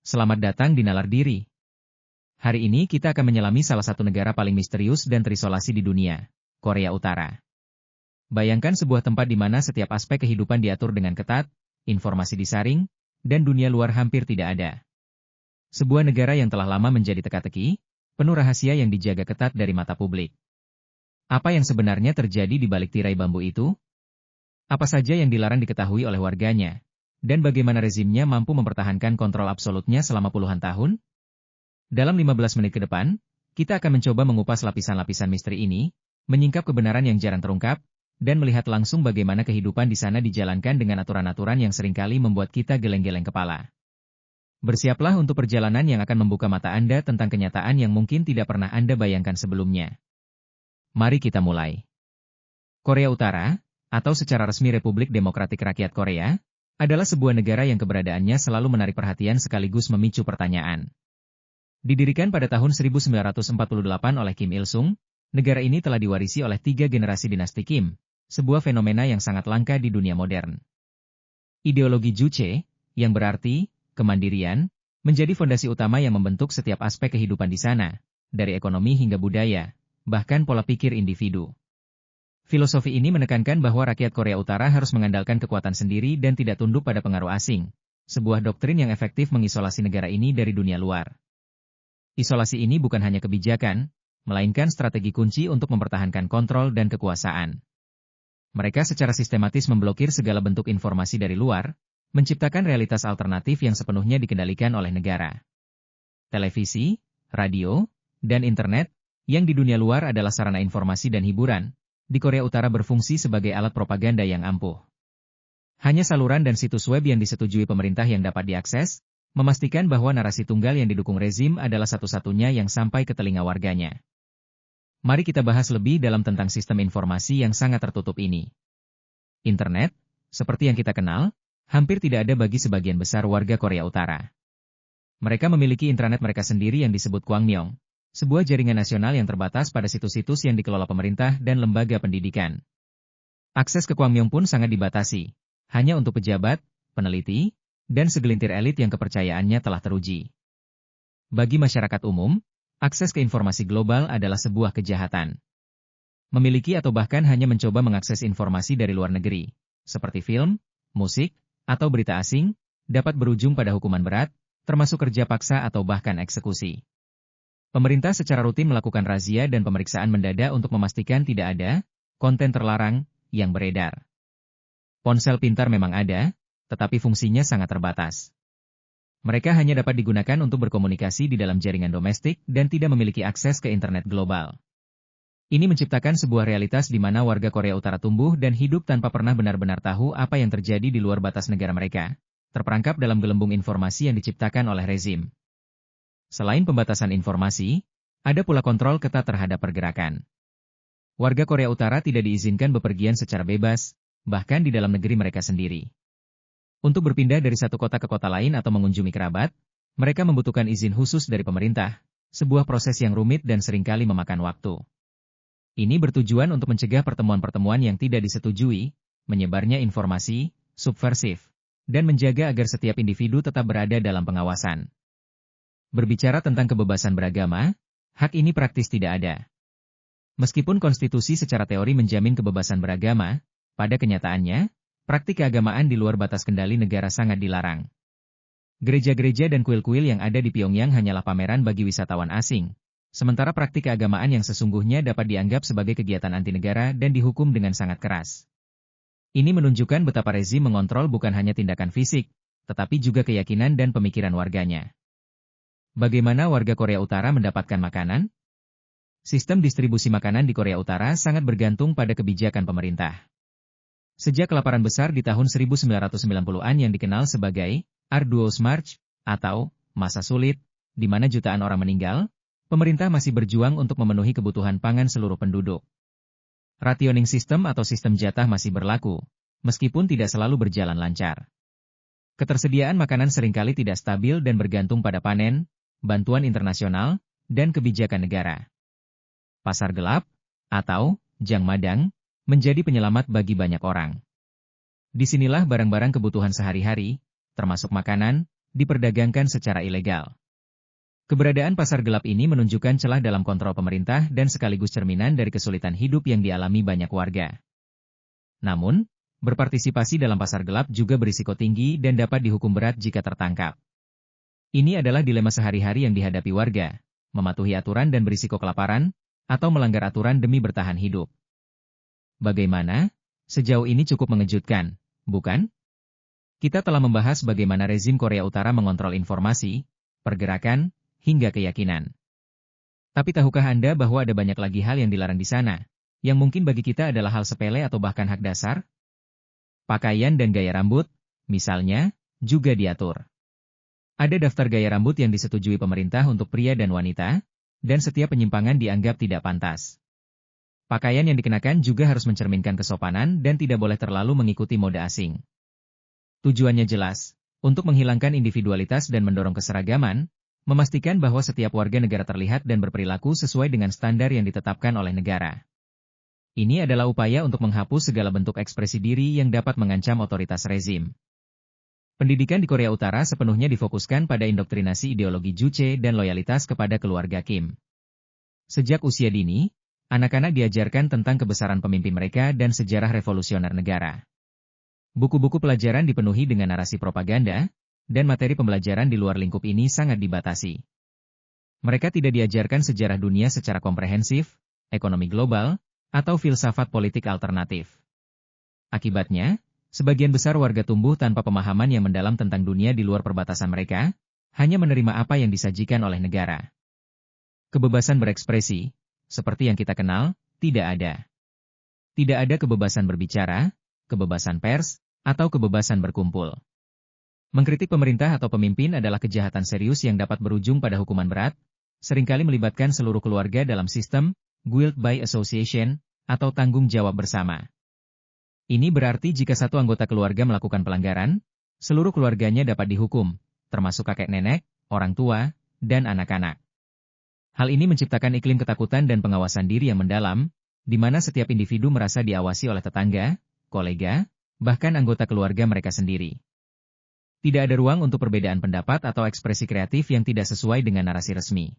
Selamat datang di Nalar Diri. Hari ini kita akan menyelami salah satu negara paling misterius dan terisolasi di dunia, Korea Utara. Bayangkan sebuah tempat di mana setiap aspek kehidupan diatur dengan ketat, informasi disaring, dan dunia luar hampir tidak ada. Sebuah negara yang telah lama menjadi teka-teki, penuh rahasia yang dijaga ketat dari mata publik. Apa yang sebenarnya terjadi di balik tirai bambu itu? Apa saja yang dilarang diketahui oleh warganya? Dan bagaimana rezimnya mampu mempertahankan kontrol absolutnya selama puluhan tahun? Dalam 15 menit ke depan, kita akan mencoba mengupas lapisan-lapisan misteri ini, menyingkap kebenaran yang jarang terungkap, dan melihat langsung bagaimana kehidupan di sana dijalankan dengan aturan-aturan yang seringkali membuat kita geleng-geleng kepala. Bersiaplah untuk perjalanan yang akan membuka mata Anda tentang kenyataan yang mungkin tidak pernah Anda bayangkan sebelumnya. Mari kita mulai. Korea Utara, atau secara resmi Republik Demokratik Rakyat Korea, adalah sebuah negara yang keberadaannya selalu menarik perhatian sekaligus memicu pertanyaan. Didirikan pada tahun 1948 oleh Kim Il-sung, negara ini telah diwarisi oleh 3 generasi dinasti Kim, sebuah fenomena yang sangat langka di dunia modern. Ideologi Juche, yang berarti kemandirian, menjadi fondasi utama yang membentuk setiap aspek kehidupan di sana, dari ekonomi hingga budaya, bahkan pola pikir individu. Filosofi ini menekankan bahwa rakyat Korea Utara harus mengandalkan kekuatan sendiri dan tidak tunduk pada pengaruh asing, sebuah doktrin yang efektif mengisolasi negara ini dari dunia luar. Isolasi ini bukan hanya kebijakan, melainkan strategi kunci untuk mempertahankan kontrol dan kekuasaan. Mereka secara sistematis memblokir segala bentuk informasi dari luar, menciptakan realitas alternatif yang sepenuhnya dikendalikan oleh negara. Televisi, radio, dan internet, yang di dunia luar adalah sarana informasi dan hiburan, di Korea Utara berfungsi sebagai alat propaganda yang ampuh. Hanya saluran dan situs web yang disetujui pemerintah yang dapat diakses, memastikan bahwa narasi tunggal yang didukung rezim adalah satu-satunya yang sampai ke telinga warganya. Mari kita bahas lebih dalam tentang sistem informasi yang sangat tertutup ini. Internet, seperti yang kita kenal, hampir tidak ada bagi sebagian besar warga Korea Utara. Mereka memiliki intranet mereka sendiri yang disebut Kwangmyong, sebuah jaringan nasional yang terbatas pada situs-situs yang dikelola pemerintah dan lembaga pendidikan. Akses ke Kwangmyong pun sangat dibatasi, hanya untuk pejabat, peneliti, dan segelintir elit yang kepercayaannya telah teruji. Bagi masyarakat umum, akses ke informasi global adalah sebuah kejahatan. Memiliki atau bahkan hanya mencoba mengakses informasi dari luar negeri, seperti film, musik, atau berita asing, dapat berujung pada hukuman berat, termasuk kerja paksa atau bahkan eksekusi. Pemerintah secara rutin melakukan razia dan pemeriksaan mendadak untuk memastikan tidak ada konten terlarang yang beredar. Ponsel pintar memang ada, tetapi fungsinya sangat terbatas. Mereka hanya dapat digunakan untuk berkomunikasi di dalam jaringan domestik dan tidak memiliki akses ke internet global. Ini menciptakan sebuah realitas di mana warga Korea Utara tumbuh dan hidup tanpa pernah benar-benar tahu apa yang terjadi di luar batas negara mereka, terperangkap dalam gelembung informasi yang diciptakan oleh rezim. Selain pembatasan informasi, ada pula kontrol ketat terhadap pergerakan. Warga Korea Utara tidak diizinkan bepergian secara bebas, bahkan di dalam negeri mereka sendiri. Untuk berpindah dari satu kota ke kota lain atau mengunjungi kerabat, mereka membutuhkan izin khusus dari pemerintah, sebuah proses yang rumit dan seringkali memakan waktu. Ini bertujuan untuk mencegah pertemuan-pertemuan yang tidak disetujui, menyebarnya informasi subversif, dan menjaga agar setiap individu tetap berada dalam pengawasan. Berbicara tentang kebebasan beragama, hak ini praktis tidak ada. Meskipun konstitusi secara teori menjamin kebebasan beragama, pada kenyataannya, praktik keagamaan di luar batas kendali negara sangat dilarang. Gereja-gereja dan kuil-kuil yang ada di Pyongyang hanyalah pameran bagi wisatawan asing, sementara praktik keagamaan yang sesungguhnya dapat dianggap sebagai kegiatan anti negara dan dihukum dengan sangat keras. Ini menunjukkan betapa rezim mengontrol bukan hanya tindakan fisik, tetapi juga keyakinan dan pemikiran warganya. Bagaimana warga Korea Utara mendapatkan makanan? Sistem distribusi makanan di Korea Utara sangat bergantung pada kebijakan pemerintah. Sejak kelaparan besar di tahun 1990-an yang dikenal sebagai Arduous March, atau masa sulit, di mana jutaan orang meninggal, pemerintah masih berjuang untuk memenuhi kebutuhan pangan seluruh penduduk. Rationing system atau sistem jatah masih berlaku, meskipun tidak selalu berjalan lancar. Ketersediaan makanan seringkali tidak stabil dan bergantung pada panen, bantuan internasional, dan kebijakan negara. Pasar gelap, atau jang madang, menjadi penyelamat bagi banyak orang. Disinilah barang-barang kebutuhan sehari-hari, termasuk makanan, diperdagangkan secara ilegal. Keberadaan pasar gelap ini menunjukkan celah dalam kontrol pemerintah dan sekaligus cerminan dari kesulitan hidup yang dialami banyak warga. Namun, berpartisipasi dalam pasar gelap juga berisiko tinggi dan dapat dihukum berat jika tertangkap. Ini adalah dilema sehari-hari yang dihadapi warga, mematuhi aturan dan berisiko kelaparan, atau melanggar aturan demi bertahan hidup. Bagaimana? Sejauh ini cukup mengejutkan, bukan? Kita telah membahas bagaimana rezim Korea Utara mengontrol informasi, pergerakan, hingga keyakinan. Tapi tahukah Anda bahwa ada banyak lagi hal yang dilarang di sana, yang mungkin bagi kita adalah hal sepele atau bahkan hak dasar? Pakaian dan gaya rambut, misalnya, juga diatur. Ada daftar gaya rambut yang disetujui pemerintah untuk pria dan wanita, dan setiap penyimpangan dianggap tidak pantas. Pakaian yang dikenakan juga harus mencerminkan kesopanan dan tidak boleh terlalu mengikuti mode asing. Tujuannya jelas, untuk menghilangkan individualitas dan mendorong keseragaman, memastikan bahwa setiap warga negara terlihat dan berperilaku sesuai dengan standar yang ditetapkan oleh negara. Ini adalah upaya untuk menghapus segala bentuk ekspresi diri yang dapat mengancam otoritas rezim. Pendidikan di Korea Utara sepenuhnya difokuskan pada indoktrinasi ideologi Juche dan loyalitas kepada keluarga Kim. Sejak usia dini, anak-anak diajarkan tentang kebesaran pemimpin mereka dan sejarah revolusioner negara. Buku-buku pelajaran dipenuhi dengan narasi propaganda, dan materi pembelajaran di luar lingkup ini sangat dibatasi. Mereka tidak diajarkan sejarah dunia secara komprehensif, ekonomi global, atau filsafat politik alternatif. Akibatnya, sebagian besar warga tumbuh tanpa pemahaman yang mendalam tentang dunia di luar perbatasan mereka, hanya menerima apa yang disajikan oleh negara. Kebebasan berekspresi, seperti yang kita kenal, tidak ada. Tidak ada kebebasan berbicara, kebebasan pers, atau kebebasan berkumpul. Mengkritik pemerintah atau pemimpin adalah kejahatan serius yang dapat berujung pada hukuman berat, seringkali melibatkan seluruh keluarga dalam sistem guilt by association atau tanggung jawab bersama. Ini berarti jika satu anggota keluarga melakukan pelanggaran, seluruh keluarganya dapat dihukum, termasuk kakek nenek, orang tua, dan anak-anak. Hal ini menciptakan iklim ketakutan dan pengawasan diri yang mendalam, di mana setiap individu merasa diawasi oleh tetangga, kolega, bahkan anggota keluarga mereka sendiri. Tidak ada ruang untuk perbedaan pendapat atau ekspresi kreatif yang tidak sesuai dengan narasi resmi.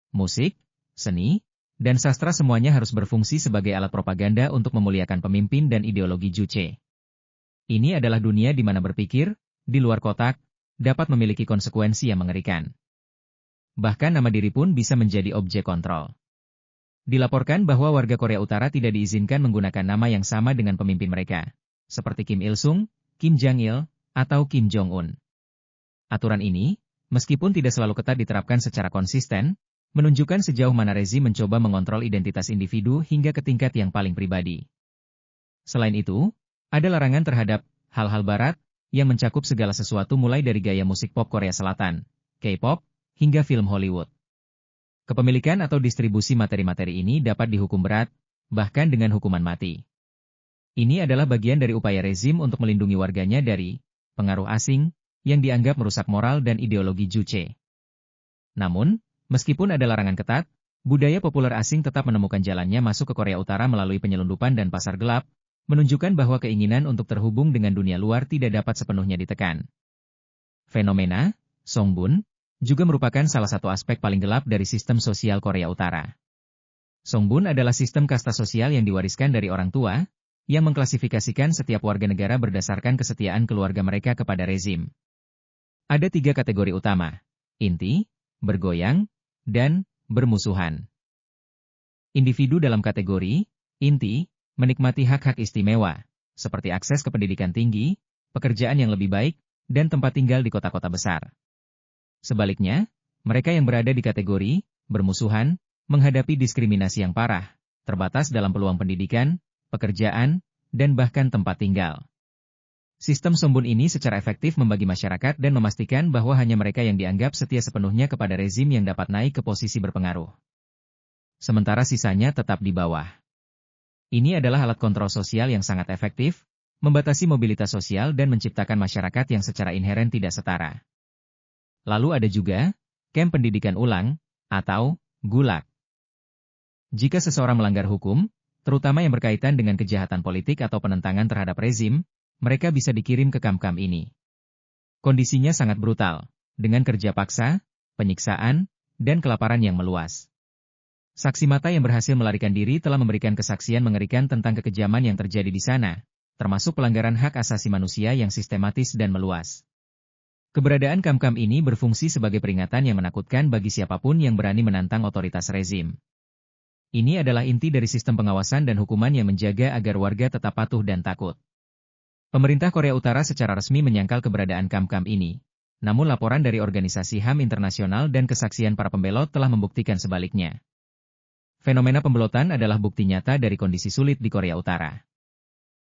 Musik, seni, dan sastra semuanya harus berfungsi sebagai alat propaganda untuk memuliakan pemimpin dan ideologi Juche. Ini adalah dunia di mana berpikir, di luar kotak, dapat memiliki konsekuensi yang mengerikan. Bahkan nama diri pun bisa menjadi objek kontrol. Dilaporkan bahwa warga Korea Utara tidak diizinkan menggunakan nama yang sama dengan pemimpin mereka, seperti Kim Il-sung, Kim Jong-il, atau Kim Jong-un. Aturan ini, meskipun tidak selalu ketat diterapkan secara konsisten, menunjukkan sejauh mana rezim mencoba mengontrol identitas individu hingga ke tingkat yang paling pribadi. Selain itu, ada larangan terhadap hal-hal barat yang mencakup segala sesuatu mulai dari gaya musik pop Korea Selatan, K-pop, hingga film Hollywood. Kepemilikan atau distribusi materi-materi ini dapat dihukum berat, bahkan dengan hukuman mati. Ini adalah bagian dari upaya rezim untuk melindungi warganya dari pengaruh asing, yang dianggap merusak moral dan ideologi Juche. Namun, meskipun ada larangan ketat, budaya populer asing tetap menemukan jalannya masuk ke Korea Utara melalui penyelundupan dan pasar gelap, menunjukkan bahwa keinginan untuk terhubung dengan dunia luar tidak dapat sepenuhnya ditekan. Fenomena Songbun juga merupakan salah satu aspek paling gelap dari sistem sosial Korea Utara. Songbun adalah sistem kasta sosial yang diwariskan dari orang tua, yang mengklasifikasikan setiap warga negara berdasarkan kesetiaan keluarga mereka kepada rezim. Ada 3 kategori utama: inti, bergoyang, dan bermusuhan. Individu dalam kategori inti menikmati hak-hak istimewa, seperti akses ke pendidikan tinggi, pekerjaan yang lebih baik, dan tempat tinggal di kota-kota besar. Sebaliknya, mereka yang berada di kategori bermusuhan menghadapi diskriminasi yang parah, terbatas dalam peluang pendidikan, pekerjaan, dan bahkan tempat tinggal. Sistem Songbun ini secara efektif membagi masyarakat dan memastikan bahwa hanya mereka yang dianggap setia sepenuhnya kepada rezim yang dapat naik ke posisi berpengaruh. Sementara sisanya tetap di bawah. Ini adalah alat kontrol sosial yang sangat efektif, membatasi mobilitas sosial dan menciptakan masyarakat yang secara inheren tidak setara. Lalu ada juga kamp pendidikan ulang, atau gulag. Jika seseorang melanggar hukum, terutama yang berkaitan dengan kejahatan politik atau penentangan terhadap rezim, mereka bisa dikirim ke kamp-kamp ini. Kondisinya sangat brutal, dengan kerja paksa, penyiksaan, dan kelaparan yang meluas. Saksi mata yang berhasil melarikan diri telah memberikan kesaksian mengerikan tentang kekejaman yang terjadi di sana, termasuk pelanggaran hak asasi manusia yang sistematis dan meluas. Keberadaan kamp-kamp ini berfungsi sebagai peringatan yang menakutkan bagi siapapun yang berani menantang otoritas rezim. Ini adalah inti dari sistem pengawasan dan hukuman yang menjaga agar warga tetap patuh dan takut. Pemerintah Korea Utara secara resmi menyangkal keberadaan kamp-kamp ini. Namun laporan dari organisasi HAM internasional dan kesaksian para pembelot telah membuktikan sebaliknya. Fenomena pembelotan adalah bukti nyata dari kondisi sulit di Korea Utara.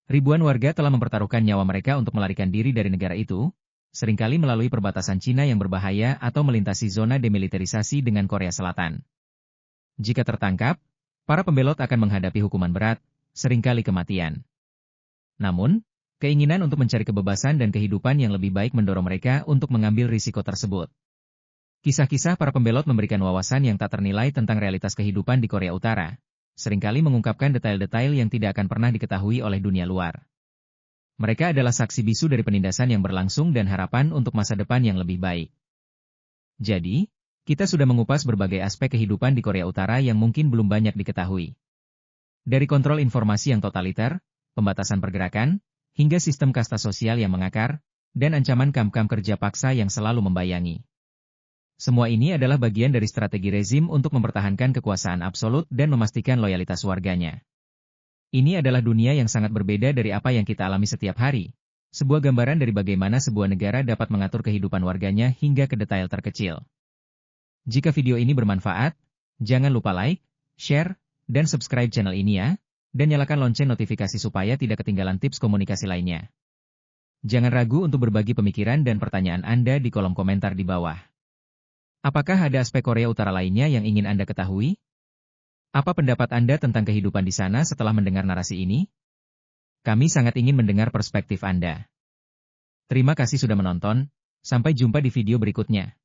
Ribuan warga telah mempertaruhkan nyawa mereka untuk melarikan diri dari negara itu, seringkali melalui perbatasan Cina yang berbahaya atau melintasi zona demilitarisasi dengan Korea Selatan. Jika tertangkap, para pembelot akan menghadapi hukuman berat, seringkali kematian. Namun, keinginan untuk mencari kebebasan dan kehidupan yang lebih baik mendorong mereka untuk mengambil risiko tersebut. Kisah-kisah para pembelot memberikan wawasan yang tak ternilai tentang realitas kehidupan di Korea Utara, seringkali mengungkapkan detail-detail yang tidak akan pernah diketahui oleh dunia luar. Mereka adalah saksi bisu dari penindasan yang berlangsung dan harapan untuk masa depan yang lebih baik. Jadi, kita sudah mengupas berbagai aspek kehidupan di Korea Utara yang mungkin belum banyak diketahui. Dari kontrol informasi yang totaliter, pembatasan pergerakan, hingga sistem kasta sosial yang mengakar, dan ancaman kamp-kamp kerja paksa yang selalu membayangi. Semua ini adalah bagian dari strategi rezim untuk mempertahankan kekuasaan absolut dan memastikan loyalitas warganya. Ini adalah dunia yang sangat berbeda dari apa yang kita alami setiap hari. Sebuah gambaran dari bagaimana sebuah negara dapat mengatur kehidupan warganya hingga ke detail terkecil. Jika video ini bermanfaat, jangan lupa like, share, dan subscribe channel ini ya. Dan nyalakan lonceng notifikasi supaya tidak ketinggalan tips komunikasi lainnya. Jangan ragu untuk berbagi pemikiran dan pertanyaan Anda di kolom komentar di bawah. Apakah ada aspek Korea Utara lainnya yang ingin Anda ketahui? Apa pendapat Anda tentang kehidupan di sana setelah mendengar narasi ini? Kami sangat ingin mendengar perspektif Anda. Terima kasih sudah menonton, sampai jumpa di video berikutnya.